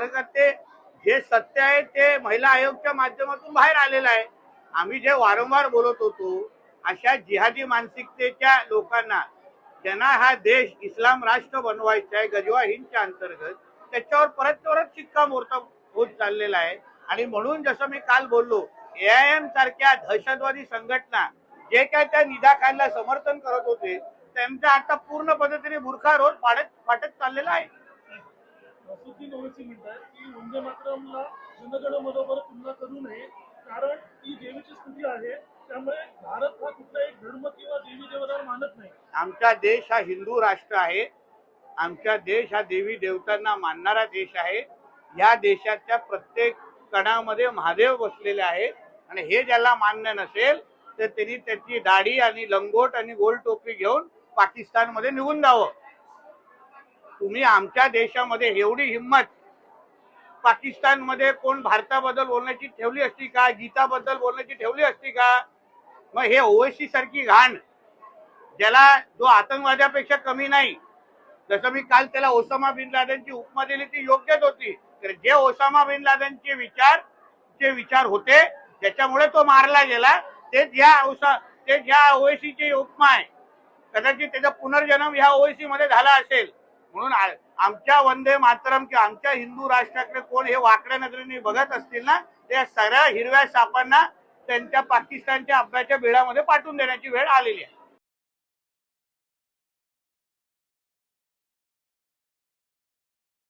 अंतर्गत ते जे सत्य आहे ते महिला आयोगच्या माध्यमातून बाहेर आलेलं आहे। आम्ही जे वारंवार बोलत होतो अशा जिहादी मानसिकतेच्या लोकांना ज्यांना हा देश इस्लाम राष्ट्र बनवायचा आहे गजवा हिंदच्या अंतर्गत, त्याच्यावर परत शिक्कामोर्तब होत चाललेला आहे। आणि म्हणून जसं मी काल बोललो, AIM सारख्या दहशतवादी संघटना जे काय त्या निदा खानला समर्थन करत होते त्यांचा आता पूर्ण पद्धतीने बुरखा रोज फाटत चाललेला आहे। नसरुद्दीन ओवैसी म्हणतात की वंदे मातरमला जनगण मनोबरोबर तुलना करू नये, कारण ती देवीची स्तुती आहे, त्यामुळे भारत हा कुठलाही धर्म किंवा देवी देवतांना मानत नाही। आमचा देश हा हिंदू राष्ट्र आहे, आमचा देश हा देवी देवतांना मानणारा देश आहे। या देशाच्या प्रत्येक कणामध्ये महादेव बसलेले आहे आणि हे ज्याला मान्य नसेल तर त्यांनी त्याची दाढी आणि लंगोट आणि गोल टोपी घेऊन पाकिस्तानमध्ये निघून जावं। तुम्ही आमच्या देशामध्ये एवढी हिम्मत पाकिस्तानमध्ये कोण भारताबद्दल बोलण्याची ठेवली असती का? गीताबद्दल बोलण्याची ठेवली असती का? मग हे ओवैसी सारखी घाण ज्याला जो आतंकवाद्यापेक्षा कमी नाही, जसं मी काल त्याला ओसामा बिन लादेनची उपमा दिली ती योग्यच होती, तर जे ओसामा बिन लादेनचे विचार होते ज्याच्यामुळे तो मारला गेला तेच या ओवैसीची उपमा आहे। कदाचित त्याचा पुनर्जन्म ह्या ओवैसी मध्ये झाला असेल। म्हणून आमच्या वंदे मातरम किंवा आमच्या हिंदू राष्ट्राकडे कोण हे वाकड्या नजरेने बघत असतील ना, त्या सरळ हिरव्या सापांना त्यांच्या पाकिस्तानच्या अपघाताच्या बिळामध्ये पाठवून देण्याची वेळ आलेली आहे।